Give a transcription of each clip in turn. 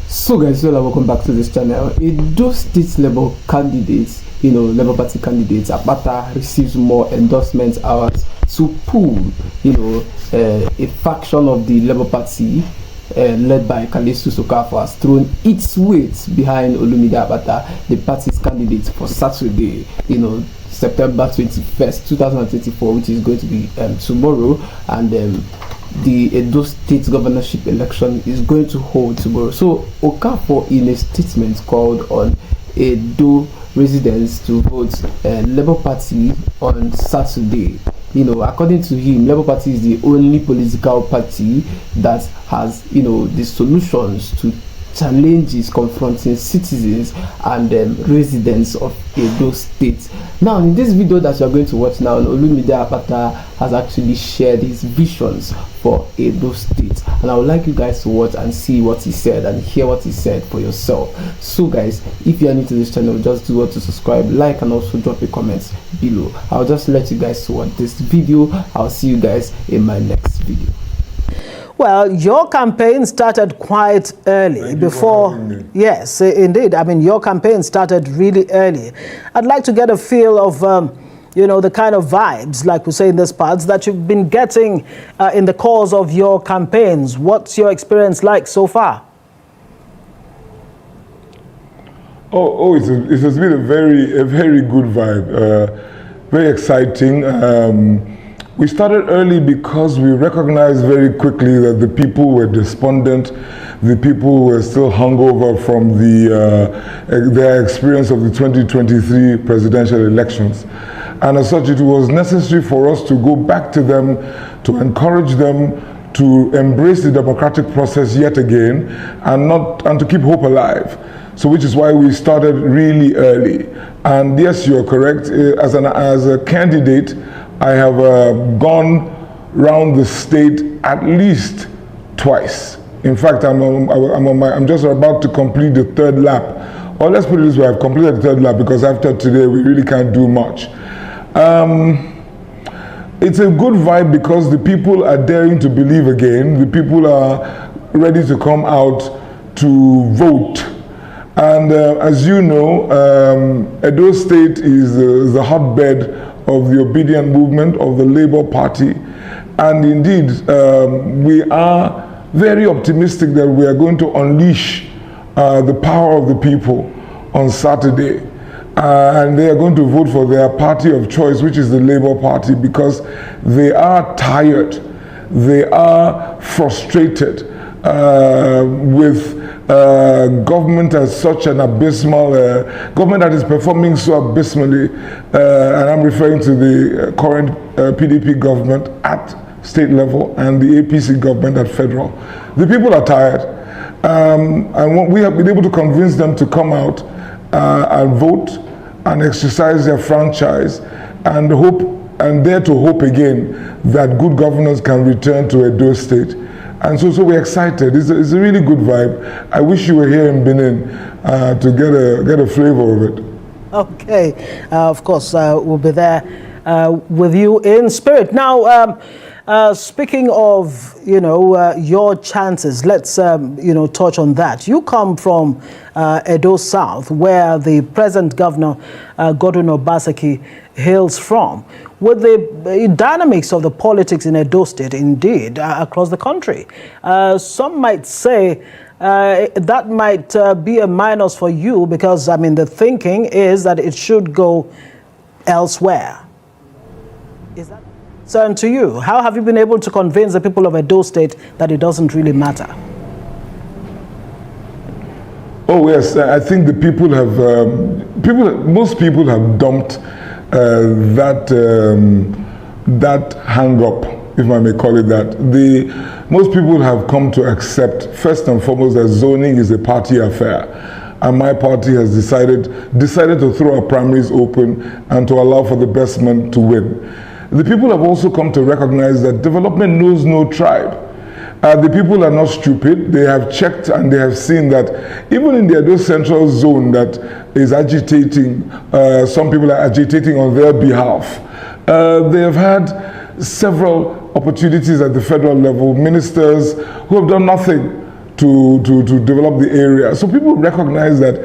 So guys, welcome back to this channel. Those state level candidates, Labour Party candidates, Akpata receives more endorsement hours to pull, a faction of the Labour Party led by Candidacy has thrown its weight behind Olumide Akpata, the party's candidate for Saturday, September 21st, 2024, which is going to be tomorrow, and the Edo State governorship election is going to hold tomorrow. So Okafor, in a statement, called on Edo residents to vote Labour Party on Saturday. According to him, Labour Party is the only political party that has, the solutions to challenges confronting citizens and residents of Edo State. Now, in this video that you are going to watch now, Olumide Akpata has actually shared his visions for Edo State, and I would like you guys to watch and see what he said and hear what he said for yourself. So guys, if you are new to this channel, just do what to subscribe, like, and also drop a comment below. I'll just let you guys to watch this video. I'll see you guys in my next video. Well, your campaign started quite early before. Yes, indeed. I mean, your campaign started really early. I'd like to get a feel of, the kind of vibes, like we say in this part, that you've been getting in the course of your campaigns. What's your experience like so far? It has been a very good vibe, very exciting. We started early because we recognized very quickly that the people were despondent, the people were still hungover from their experience of the 2023 presidential elections. And as such, it was necessary for us to go back to them, to encourage them to embrace the democratic process yet again, and to keep hope alive. So which is why we started really early. And yes, you're correct. As a candidate, I have gone round the state at least twice. In fact, I'm just about to complete the third lap. Or let's put it this way, I've completed the third lap because after today we really can't do much. It's a good vibe because the people are daring to believe again. The people are ready to come out to vote. And as you know, Edo State is the hotbed of the obedient movement of the Labour Party. And indeed, we are very optimistic that we are going to unleash the power of the people on Saturday. And they are going to vote for their party of choice, which is the Labour Party, because they are tired, they are frustrated with government as such an abysmal government that is performing so abysmally, and I'm referring to the current PDP government at state level and the APC government at federal. The people are tired, and we have been able to convince them to come out and vote and exercise their franchise and dare to hope again that good governance can return to Edo State. And so we're excited. It's a really good vibe. I wish you were here in Benin to get a flavor of it. Okay, of course, we'll be there with you in spirit. Now, speaking of, your chances, let's, touch on that. You come from Edo South, where the present governor, Godwin Obaseki, hails from, with the dynamics of the politics in Edo State, indeed, across the country. Some might say that might be a minus for you because, the thinking is that it should go elsewhere. Is that a concern to you? How have you been able to convince the people of Edo State that it doesn't really matter? Oh yes, I think the people have, most people have dumped that hang-up, if I may call it that. Most people have come to accept, first and foremost, that zoning is a party affair. And my party has decided to throw our primaries open and to allow for the best man to win. The people have also come to recognize that development knows no tribe. The people are not stupid. They have checked and they have seen that even in the Edo Central Zone that is agitating, some people are agitating on their behalf. They have had several opportunities at the federal level, ministers who have done nothing to develop the area. So people recognize that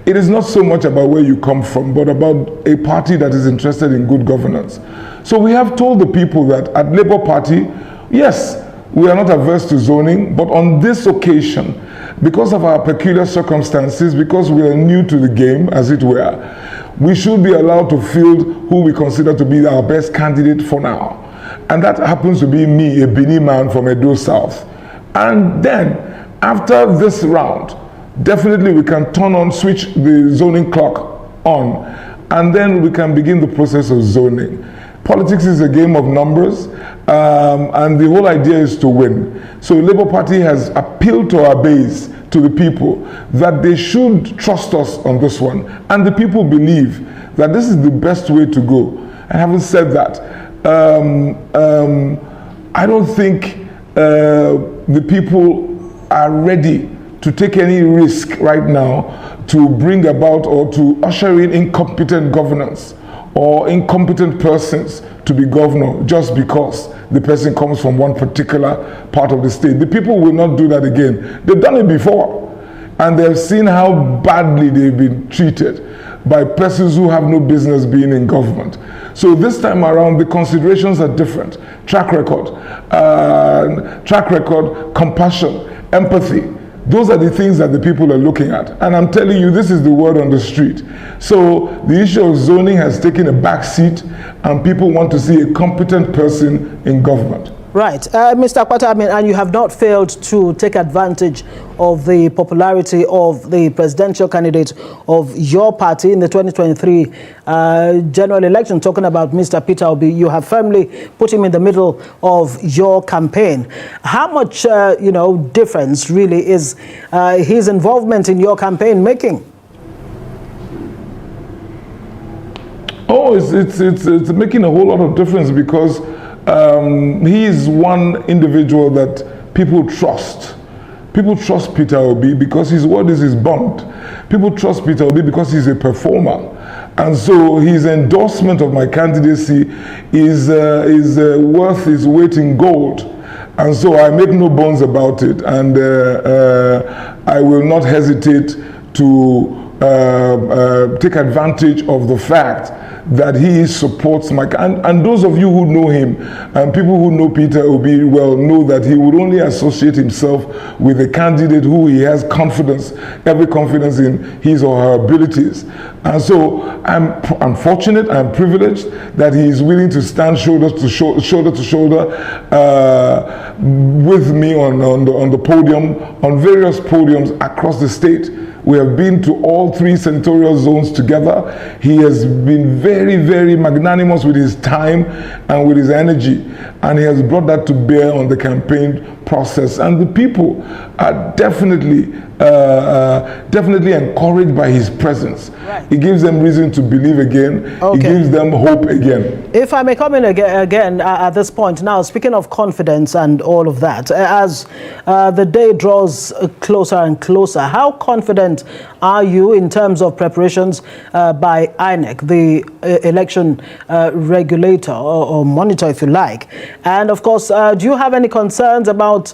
it is not so much about where you come from, but about a party that is interested in good governance. So we have told the people that at Labour Party, yes, we are not averse to zoning, but on this occasion, because of our peculiar circumstances, because we are new to the game, as it were, we should be allowed to field who we consider to be our best candidate for now. And that happens to be me, a Bini man from Edo South. And then, after this round, definitely we can switch the zoning clock on, and then we can begin the process of zoning. Politics is a game of numbers, and the whole idea is to win. So Labour Party has appealed to our base, to the people, that they should trust us on this one. And the people believe that this is the best way to go. And having said that, I don't think the people are ready to take any risk right now to bring about or to usher in incompetent governance or incompetent persons to be governor just because the person comes from one particular part of the state. The people will not do that again. They've done it before, and they've seen how badly they've been treated by persons who have no business being in government. So this time around, the considerations are different. Track record, compassion, empathy. Those are the things that the people are looking at. And I'm telling you, this is the word on the street. So the issue of zoning has taken a back seat, and people want to see a competent person in government. Right. Mr. Akpata, I mean, and you have not failed to take advantage of the popularity of the presidential candidate of your party in the 2023 general election, talking about Mr. Peter Obi. You have firmly put him in the middle of your campaign. How much, difference really is his involvement in your campaign making? Oh, it's making a whole lot of difference, because he is one individual that people trust. People trust Peter Obi because his word is his bond. People trust Peter Obi because he's a performer. And so his endorsement of my candidacy is worth his weight in gold. And so I make no bones about it. And I will not hesitate to take advantage of the fact that he supports my, and those of you who know him, and people who know Peter Obi well, know that he would only associate himself with a candidate who he has every confidence in his or her abilities. And so I'm fortunate, I'm privileged that he is willing to stand shoulder to shoulder with me on the podium, on various podiums across the state. We have been to all 3 senatorial zones together. He has been very, very magnanimous with his time and with his energy. And he has brought that to bear on the campaign process. And the people are definitely encouraged by his presence. Right. It gives them reason to believe again. Okay. It gives them hope again. If I may come in again at this point, now speaking of confidence and all of that, as the day draws closer and closer, how confident are you in terms of preparations by INEC, the election regulator or monitor, if you like? And of course, do you have any concerns about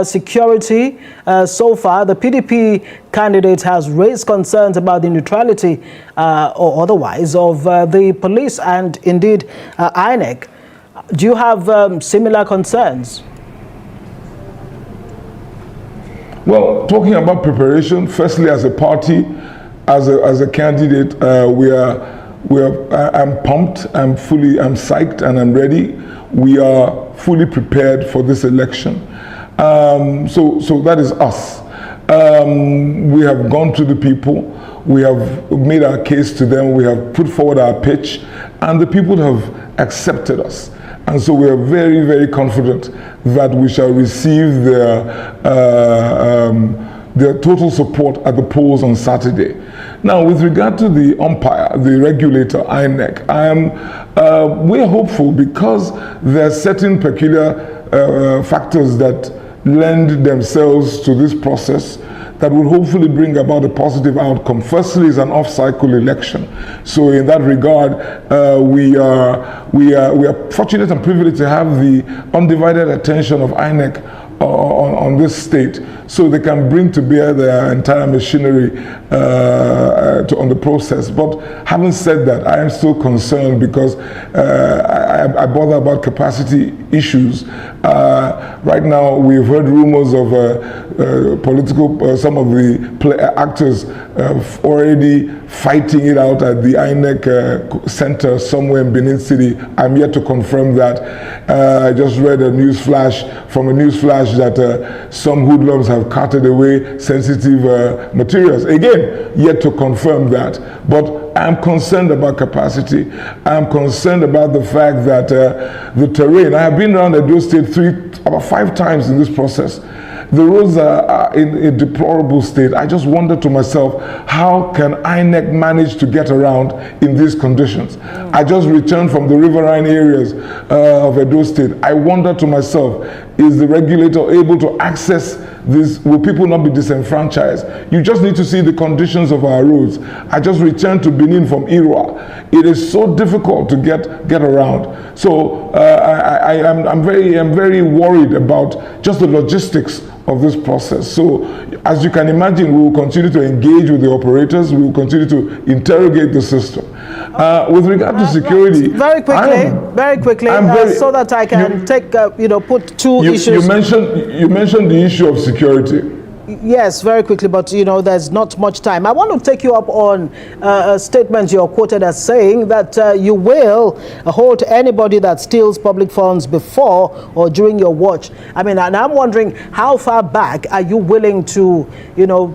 security? So far, the PDP candidate has raised concerns about the neutrality or otherwise of the police and indeed INEC. Do you have similar concerns? Well, talking about preparation, firstly, as a party, as a candidate, I'm pumped, I'm psyched, and I'm ready. We are fully prepared for this election. So that is us. We have gone to the people, we have made our case to them, we have put forward our pitch, and the people have accepted us. And so we are very, very confident that we shall receive their total support at the polls on Saturday. Now, with regard to the umpire, the regulator, INEC, we're hopeful because there are certain peculiar factors that lend themselves to this process that will hopefully bring about a positive outcome. Firstly, is an off-cycle election. So in that regard, we are fortunate and privileged to have the undivided attention of INEC on this state. so they can bring to bear their entire machinery on the process. But having said that, I am still concerned because I bother about capacity issues. Right now, we've heard rumors of some of the actors already fighting it out at the INEC center somewhere in Benin City. I'm yet to confirm that. I just read a news flash that some hoodlums have carted away sensitive materials. Again, yet to confirm that. But I'm concerned about capacity. I'm concerned about the fact that the terrain, I have been around Edo State about 5 times in this process. The roads are in a deplorable state. I just wonder to myself, how can INEC manage to get around in these conditions? I just returned from the riverine areas of Edo State. I wonder to myself, is the regulator able to access this? Will people not be disenfranchised? You just need to see the conditions of our roads. I just returned to Benin from Irwa. It is so difficult to get around. So I'm very worried about just the logistics of this process. So as you can imagine, we will continue to engage with the operators. We will continue to interrogate the system. With regard to security, very quickly, so that I can put two issues. You mentioned the issue of security. Yes, very quickly, but there's not much time. I want to take you up on a statement you're quoted as saying that you will hold anybody that steals public funds before or during your watch. I mean, and I'm wondering, how far back are you willing to,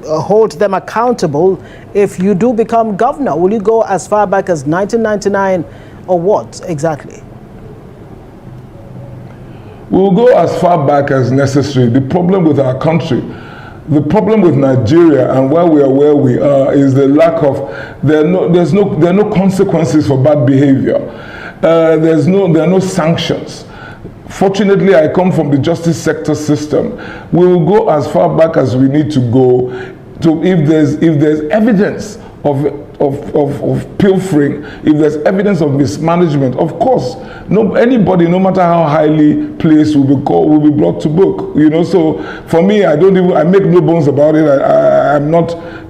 hold them accountable if you do become governor? Will you go as far back as 1999 or what exactly? We'll go as far back as necessary. The problem with our country, the problem with Nigeria and why we are where we are is the lack of, there are no consequences for bad behavior. There are no sanctions. Fortunately, I come from the justice sector system. We will go as far back as we need to go to if there's evidence of pilfering, if there's evidence of mismanagement. Of course, anybody, no matter how highly placed, will be brought to book. So for me, I make no bones about it.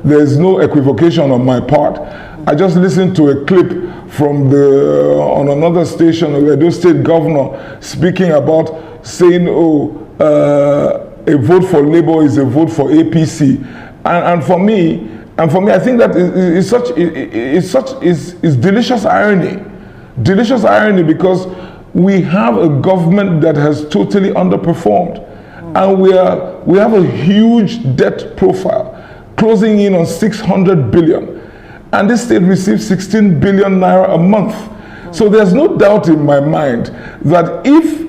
There's no equivocation on my part. I just listened to a clip from on another station, the Edo State governor speaking about saying, a vote for Labour is a vote for APC, and for me, I think that is delicious irony. Delicious irony, because we have a government that has totally underperformed, and we have a huge debt profile, closing in on 600 billion, and this state receives 16 billion naira a month. So there's no doubt in my mind that if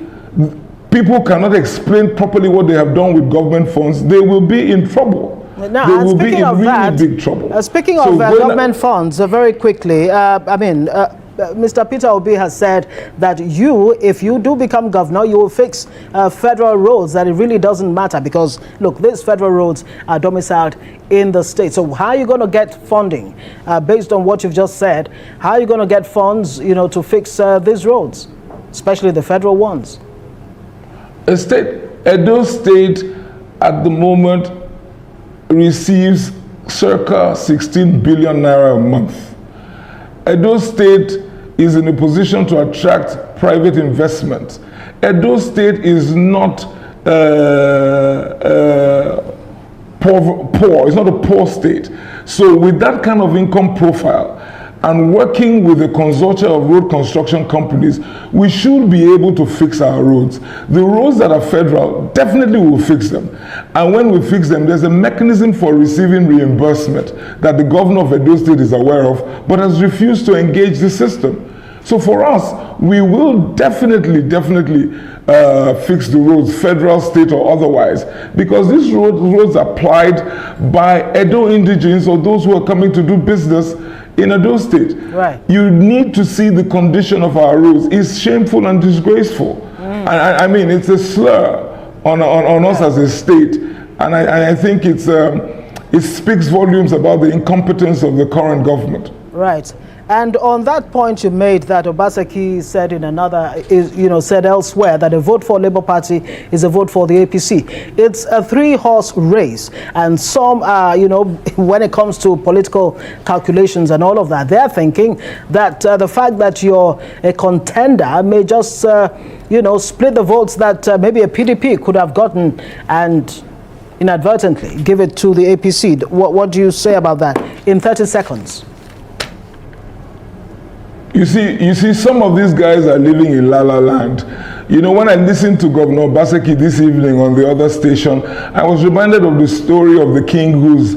people cannot explain properly what they have done with government funds, they will be in trouble. Now, they will be in really big trouble. Speaking of government funds, very quickly, Mr. Peter Obi has said that if you do become governor, you will fix federal roads, that it really doesn't matter because, look, these federal roads are domiciled in the state. So how are you going to get funding? Based on what you've just said, how are you going to get funds, to fix these roads, especially the federal ones? Edo State, at the moment, receives circa 16 billion naira a month. Edo State is in a position to attract private investment. Edo State is not poor. It's not a poor state. So with that kind of income profile, and working with a consortium of road construction companies, we should be able to fix our roads. The roads that are federal, definitely will fix them. And when we fix them, there's a mechanism for receiving reimbursement that the governor of Edo State is aware of, but has refused to engage the system. So for us, we will definitely fix the roads, federal, state, or otherwise, because these roads are plied by Edo indigenes or those who are coming to do business in Edo State. Right. You need to see the condition of our roads. It's shameful and disgraceful. I mean, it's a slur on us as a state, and I think it speaks volumes about the incompetence of the current government. Right. And on that point you made, that Obaseki said in another, said elsewhere, that a vote for Labour Party is a vote for the APC. It's a three-horse race, and some, when it comes to political calculations and all of that, they're thinking that the fact that you're a contender may just, split the votes that maybe a PDP could have gotten and inadvertently give it to the APC. What do you say about that in 30 seconds? You see, some of these guys are living in La La Land. When I listened to Governor Obaseki this evening on the other station, I was reminded of the story of the king who's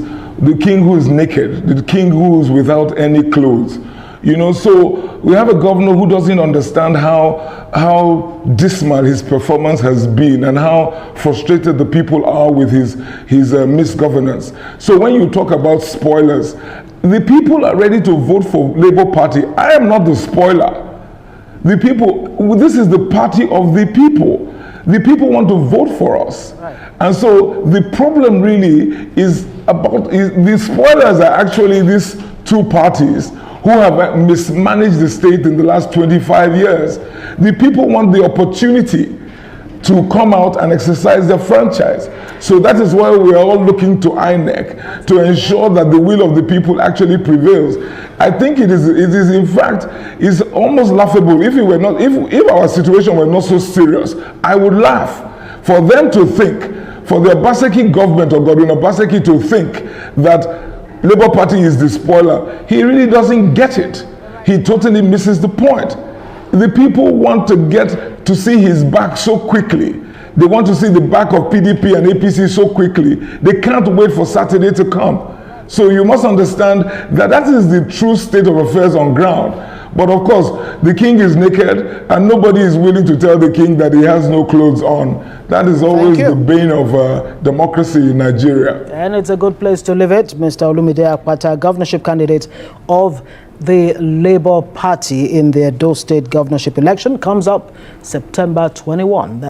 naked, the king who's without any clothes. So we have a governor who doesn't understand how dismal his performance has been and how frustrated the people are with his misgovernance. So when you talk about spoilers, the people are ready to vote for Labour Party. I am not the spoiler. The people, this is the party of the people. The people want to vote for us. Right. And so the problem really is the spoilers are actually these two parties who have mismanaged the state in the last 25 years. The people want the opportunity to come out and exercise their franchise. So that is why we are all looking to INEC to ensure that the will of the people actually prevails. I think it is in fact, is almost laughable. If our situation were not so serious, I would laugh for them to think, for the Obaseki government or Godwin Obaseki to think that Labour Party is the spoiler. He really doesn't get it. He totally misses the point. The people want to get to see his back so quickly. They want to see the back of PDP and APC so quickly. They can't wait for Saturday to come. So you must understand that is the true state of affairs on ground. But of course, the king is naked and nobody is willing to tell the king that he has no clothes on. That is always the bane of democracy in Nigeria. And it's a good place to leave it. Mr. Olumide Akpata, governorship candidate of the Labour Party in the Edo State governorship election, comes up September 21.